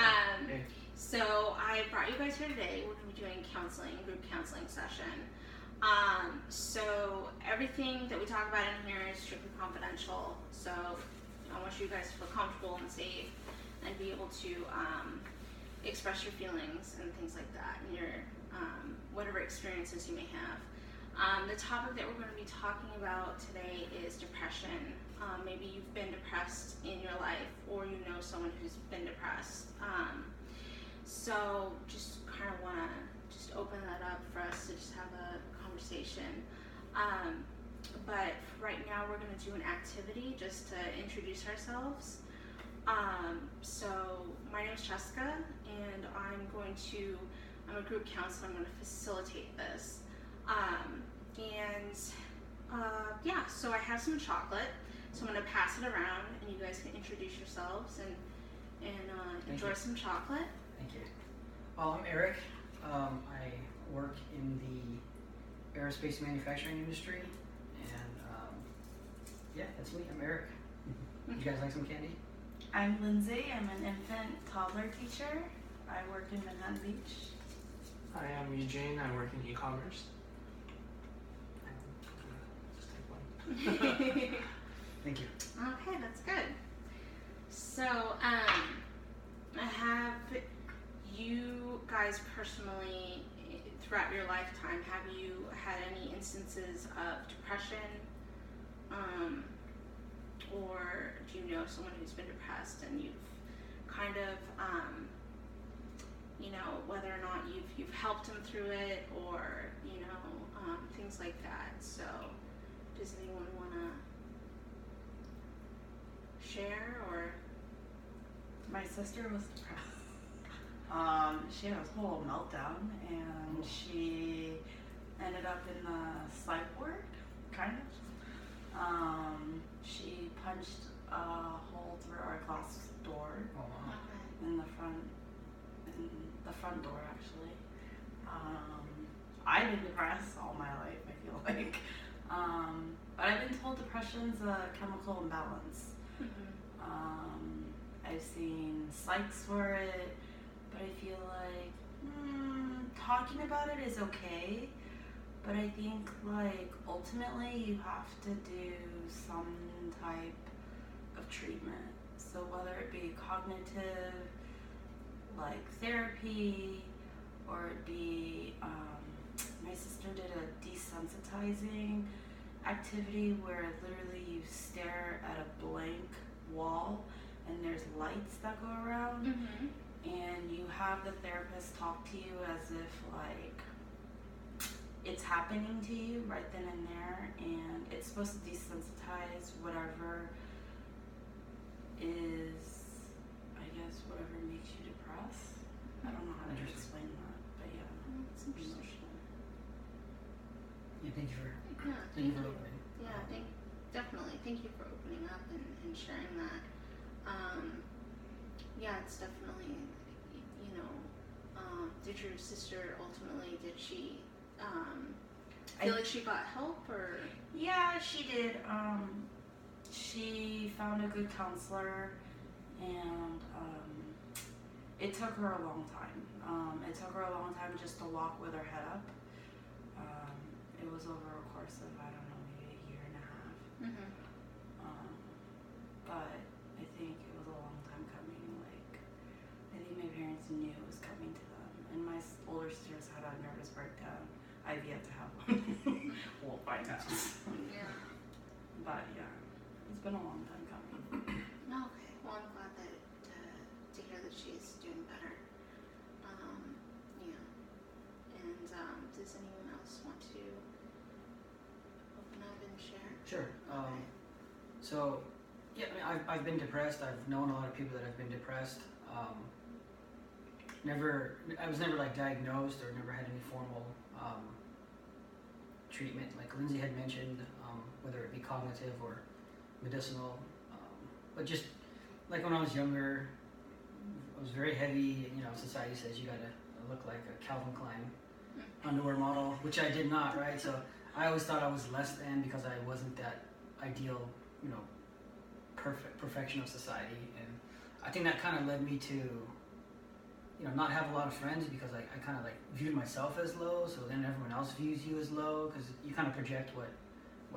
Hey. So I brought you guys here today. We're going to be doing counseling, group counseling session. So everything that we talk about in here is strictly confidential. So I want you guys to feel comfortable and safe and be able to express your feelings and things like that, and your whatever experiences you may have. The topic that we're going to be talking about today is depression. Maybe you've been depressed in your life, or you know someone who's been depressed. So just kind of want to just open that up for us to just have a conversation. But right now we're going to do an activity just to introduce ourselves. So my name is Jessica, and I'm a group counselor. I'm going to facilitate this. Yeah, so I have some chocolate, so I'm going to pass it around, and you guys can introduce yourselves and enjoy some chocolate. Thank you. I'm Eric. I work in the aerospace manufacturing industry, and yeah, that's me. I'm Eric. You guys like some candy? I'm Lindsay. I'm an infant toddler teacher. I work in Manhattan Beach. Hi, I'm Eugene. I work in e-commerce. Just take one. Thank you. Okay, that's good. So, have you guys personally, throughout your lifetime, have you had any instances of depression? Or do you know someone who's been depressed and you've kind of, whether or not you've helped them through it, or, things like that. So, does anyone want to share, or? My sister was depressed. She had a whole meltdown, and she ended up in the psych ward, kind of. She punched a hole through our glass door in the front door, actually. I've been depressed all my life, I feel like. But I've been told depression's a chemical imbalance. I've seen psychs for it, but I feel like talking about it is okay. But I think, like, ultimately you have to do some type of treatment. So whether it be cognitive, like therapy, or it be, my sister did a desensitizing activity where literally you stare at a blank wall and there's lights that go around, and you have the therapist talk to you as if, like, it's happening to you right then and there, and it's supposed to desensitize whatever is, I guess, whatever makes you depressed. I don't know how to explain that, but yeah, it's emotional. Yeah, thank you for opening. Yeah, definitely. Thank you for opening up and sharing that. Yeah, it's definitely, did your sister ultimately, did she feel like she got help, or? Yeah, she did. She found a good counselor, and it took her a long time. It took her a long time just to walk with her head up. It was over a course of, I don't know, maybe a year and a half. But I think it was a long time coming. Like, I think my parents knew it was coming to them, and my older sisters had a nervous breakdown. I've yet to have one. We'll find out. Yeah. But yeah, it's been a long time coming. Okay. Well, I'm glad that to hear that she's doing better. Yeah. And does anyone else want to open up and share? Sure. Okay. So, yeah, I mean, I've been depressed. I've known a lot of people that have been depressed. I was never like diagnosed, or never had any formal treatment, like Lindsay had mentioned, whether it be cognitive or medicinal. But just like when I was younger, I was very heavy. Society says you gotta look like a Calvin Klein underwear model, which I did not, right? So I always thought I was less than because I wasn't that ideal, perfection of society, and I think that kind of led me to not have a lot of friends because I kind of like viewed myself as low, so then everyone else views you as low because you kind of project what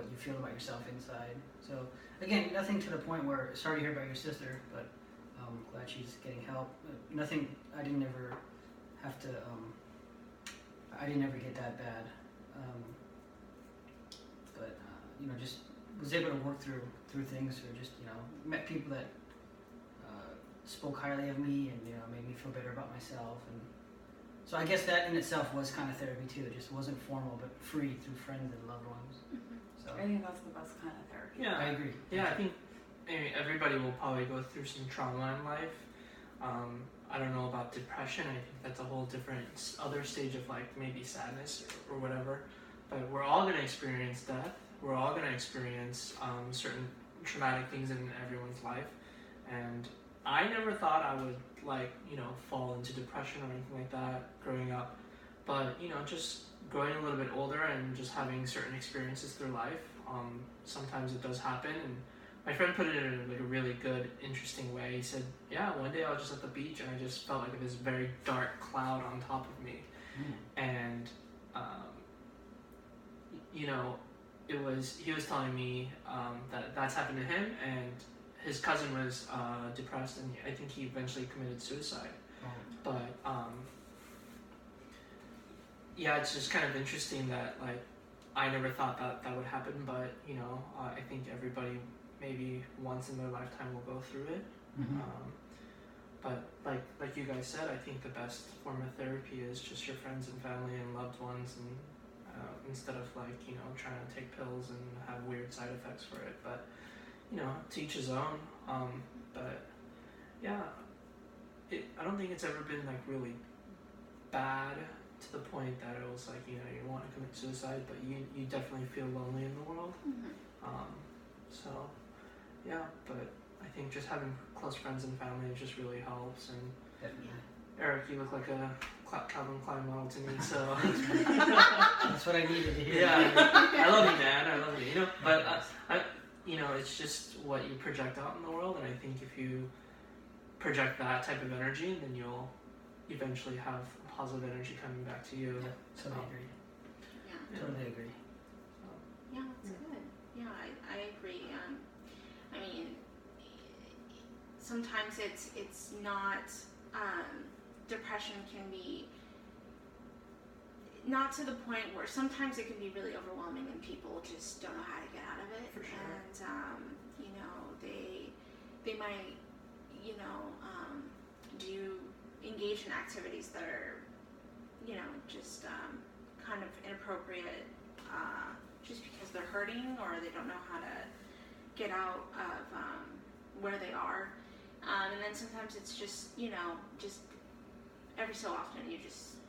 you feel about yourself inside. So again, nothing to the point where sorry to hear about your sister, but glad she's getting help. Nothing. I didn't ever have to. I didn't ever get that bad. But just was able to work through things, or just met people that spoke highly of me and made me feel better about myself, and so I guess that in itself was kind of therapy too. It just wasn't formal but free through friends and loved ones. So I think that's the best kind of therapy. Yeah, I agree. Yeah, I think everybody will probably go through some trauma in life. I don't know about depression. I think that's a whole different other stage of like maybe sadness or whatever. But we're all going to experience death. We're all going to experience certain traumatic things in everyone's life. And I never thought I would fall into depression or anything like that growing up. But just growing a little bit older and just having certain experiences through life, sometimes it does happen. And my friend put it in a really good, interesting way. He said, yeah, one day I was just at the beach and I just felt like this very dark cloud on top of me. And, he was telling me that's happened to him, and his cousin was depressed, and I think he eventually committed suicide. But, yeah, it's just kind of interesting that, I never thought that would happen, but, I think everybody maybe once in their lifetime will go through it. But like you guys said, I think the best form of therapy is just your friends and family and loved ones, and instead of trying to take pills and have weird side effects for it. But to each his own. But yeah, I don't think it's ever been really bad to the point that it was you want to commit suicide, but you definitely feel lonely in the world. So yeah, but I think just having close friends and family just really helps. And Definitely. Eric, you look like a Calvin Klein model to me, so That's what I needed to hear. yeah, I love you, man. I love you. But it's just what you project out in the world, and I think if you project that type of energy, then you'll eventually have positive energy coming back to you. Yeah, totally agree. Yeah. Totally agree. Yeah, that's good. Yeah, I agree. I mean, sometimes it's not. Depression can be not to the point where sometimes it can be really overwhelming and people just don't know how to get out of it. For sure. And they might engage in activities that are just kind of inappropriate just because they're hurting or they don't know how to get out of where they are. And then sometimes it's just just every so often you just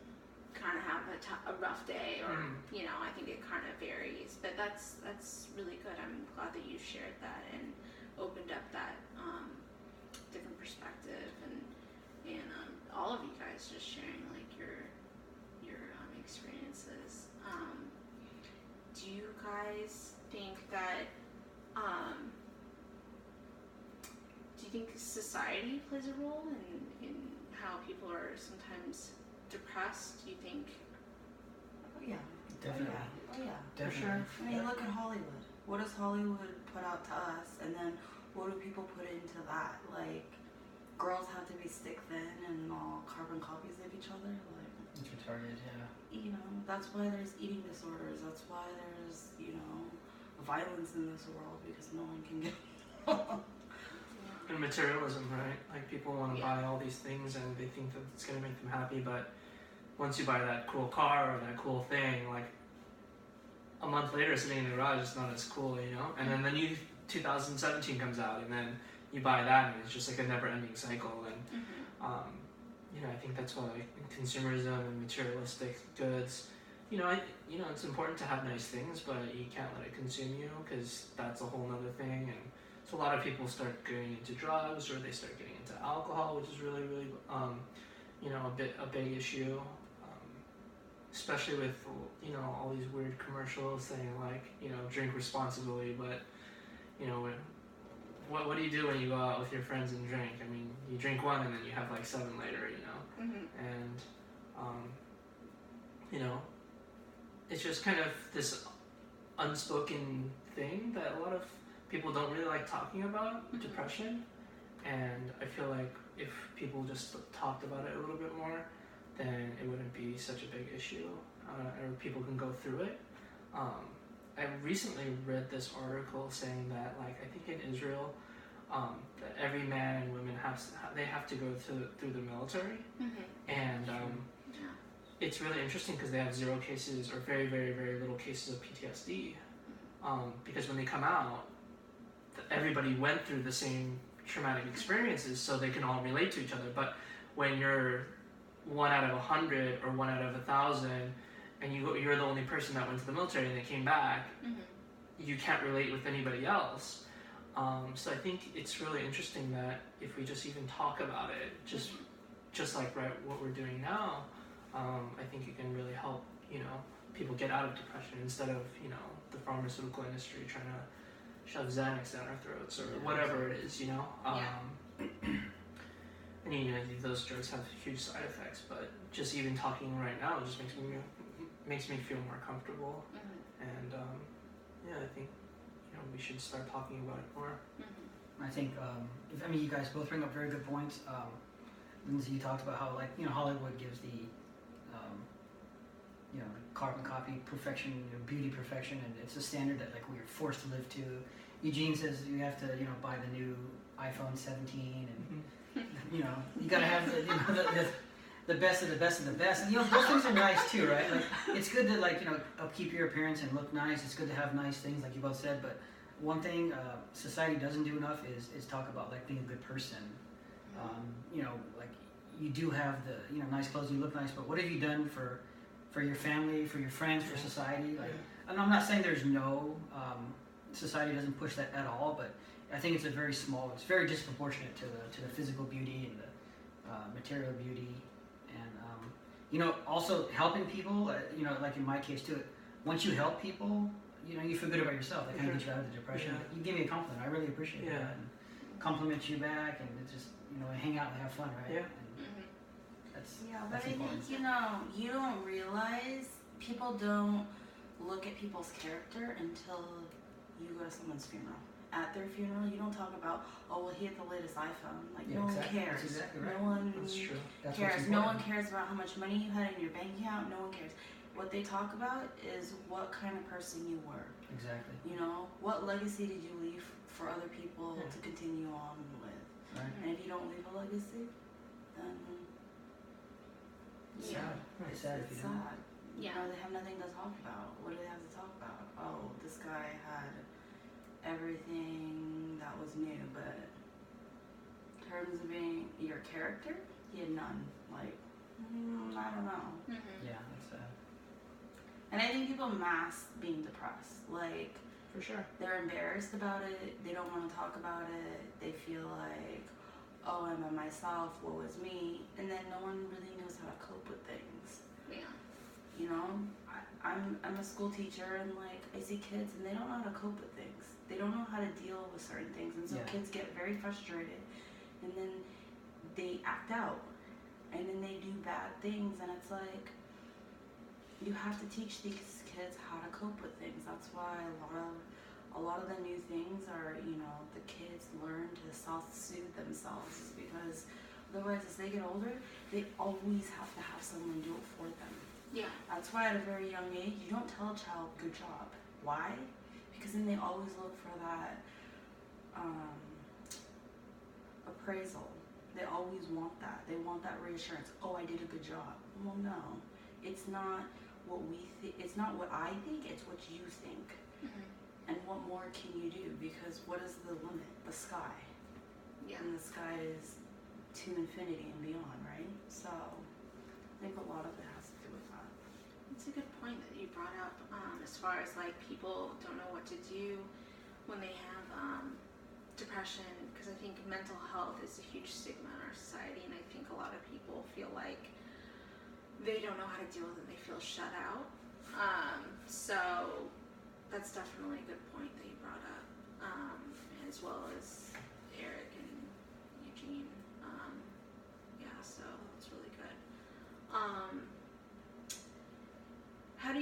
kind of have a rough day, or I think it kind of varies. But that's really good. I'm glad that you shared that and opened up that different perspective, and all of you guys just sharing your experiences. Do you guys think that? Do you think society plays a role in how people are sometimes depressed? Do you think? Oh yeah. Definitely. Oh yeah. Definitely. For sure. I mean, look at Hollywood. What does Hollywood put out to us, and then what do people put into that? Girls have to be stick thin and all carbon copies of each other. It's retarded, yeah. That's why there's eating disorders. That's why there's violence in this world, because no one can get. And materialism, right? People want to buy all these things and they think that it's going to make them happy, but once you buy that cool car or that cool thing, a month later sitting in the garage, it's not as cool, And then the new 2017 comes out, and then you buy that, and it's just a never-ending cycle. And I think that's why consumerism and materialistic goods, it's important to have nice things, but you can't let it consume you, because that's a whole other thing. And so a lot of people start getting into drugs, or they start getting into alcohol, which is really, really, a big issue. Especially with, all these weird commercials saying drink responsibly, but, what do you do when you go out with your friends and drink? I mean, you drink one and then you have like 7 later, you know? And, you know, it's just kind of this unspoken thing that a lot of people don't really like talking about, depression. And I feel like if people just talked about it a little bit more, then it wouldn't be such a big issue, or people can go through it. I recently read this article saying that, like, I think in Israel, that every man and woman have to go through the military, and it's really interesting because they have 0 cases or very, very, very little cases of PTSD, because when they come out, everybody went through the same traumatic experiences, so they can all relate to each other. But when you're 1 out of 100 or 1 out of 1,000, and you're the only person that went to the military and they came back, you can't relate with anybody else. So I think it's really interesting that if we just even talk about it, just like what we're doing now, I think it can really help, you know, people get out of depression instead of, you know, the pharmaceutical industry trying to shove Xanax down our throats or whatever it is, you know. And you know, those drugs have huge side effects, but just even talking right now just makes me feel more comfortable. And yeah, I think, you know, we should start talking about it more. I think, I mean, you guys both bring up very good points. Lindsay, you talked about how, like, you know, Hollywood gives the, you know, carbon copy perfection, you know, beauty perfection, and it's a standard that, like, we're forced to live to. Eugene says you have to, you know, buy the new iPhone 17, and you know, you gotta have the, you know, the best of the best of the best. And you know, those things are nice too, right? Like, it's good to, like, you know, upkeep your appearance and look nice. It's good to have nice things, like you both said. But one thing society doesn't do enough is talk about, like, being a good person. You know, like, you do have the, you know, nice clothes, you look nice, but what have you done for your family, for your friends, for society? Like, and I'm not saying there's no society doesn't push that at all, but I think it's it's very disproportionate to the physical beauty and the material beauty, and you know, also helping people. You know, like in my case too. Once you help people, you know, you feel good about yourself. That kind of gets you out of the depression. You give me a compliment. I really appreciate that. And compliment you back, and it's just, you know, hang out and have fun, right? And but I important. think, you know, you don't realize, people don't look at people's character until you go to someone's funeral. At their funeral, you don't talk about, oh, well, he had the latest iPhone. Like, no one cares. That's exactly right. No one That's true. cares. No one cares about how much money you had in your bank account. No one cares. What they talk about is what kind of person you were. Exactly. You know, what legacy did you leave for other people to continue on with? Right. And if you don't leave a legacy, then It's sad. It's sad if you don't. sad. You know, they have nothing to talk about. What do they have to talk about? Oh, this guy had everything that was new, but in terms of being your character, he had none. Like, I don't know. Yeah, that's sad. And I think people mask being depressed. Like, For sure. they're embarrassed about it. They don't want to talk about it. They feel like, oh, I'm by myself. Woe is me. And then no one really knows how to cope with things. Yeah. You know, I'm a school teacher, and, like, I see kids and they don't know how to cope with things. They don't know how to deal with certain things, and so kids get very frustrated, and then they act out, and then they do bad things, and it's like, you have to teach these kids how to cope with things. That's why a lot of the new things are, you know, the kids learn to self-soothe themselves, because otherwise, as they get older, they always have to have someone do it for them. Yeah. That's why at a very young age, you don't tell a child, good job. Why? Because then they always look for that appraisal. They always want that. They want that reassurance. Oh, I did a good job. Well, no. It's not what we think. It's not what I think. It's what you think. And what more can you do? Because what is the limit? The sky. Yeah. And the sky is to infinity and beyond, right? So I think a lot of it has to do with that. It's a good point that you brought up, as far as, like, people don't know what to do when they have depression, because I think mental health is a huge stigma in our society, and I think a lot of people feel like they don't know how to deal with it. They feel shut out. So that's definitely a good point that you brought up, as well as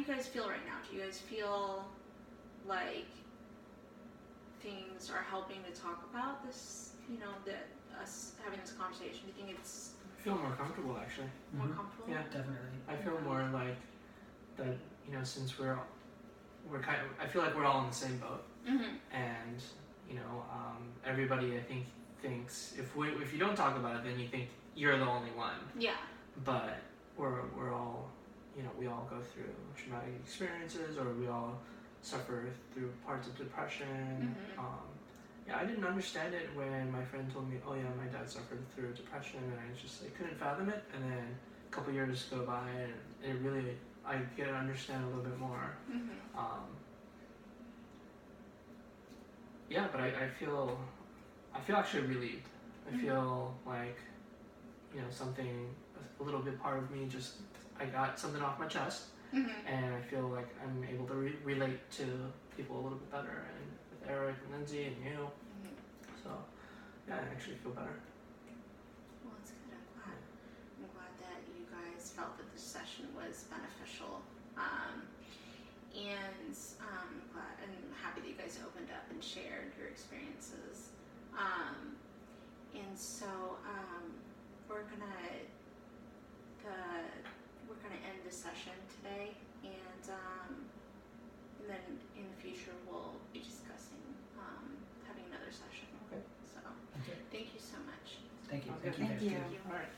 you guys feel right now? Do you guys feel like things are helping to talk about this? You know, that us having this conversation. Do you think it's I feel more comfortable actually. more Mhm. comfortable? Yeah. Definitely. I feel more like that. You know, since we're kind of. I feel like we're all in the same boat, Mm-hmm. and you know, everybody I think thinks if you don't talk about it, then you think you're the only one. Yeah. But we're all, you know, we all go through traumatic experiences, or we all suffer through parts of depression. Mhm. Yeah, I didn't understand it when my friend told me, oh yeah, my dad suffered through depression, and I just like couldn't fathom it. And then a couple years go by, and it really I get to understand a little bit more. Mm-hmm. Yeah, but I feel actually relieved. I feel like, you know, something a little bit part of me just I got something off my chest, Mm-hmm. and I feel like I'm able to relate to people a little bit better, and with Eric and Lindsay and you. Mm-hmm. So yeah, I actually feel better. Well, that's good. I'm glad that you guys felt that this session was beneficial. And I'm happy that you guys opened up and shared your experiences. And so we're gonna end the session today, and then in the future we'll be discussing having another session. Okay. So Okay. thank you so much. Thank you. Okay. Thank you guys. Thank you. too. Thank you. All right.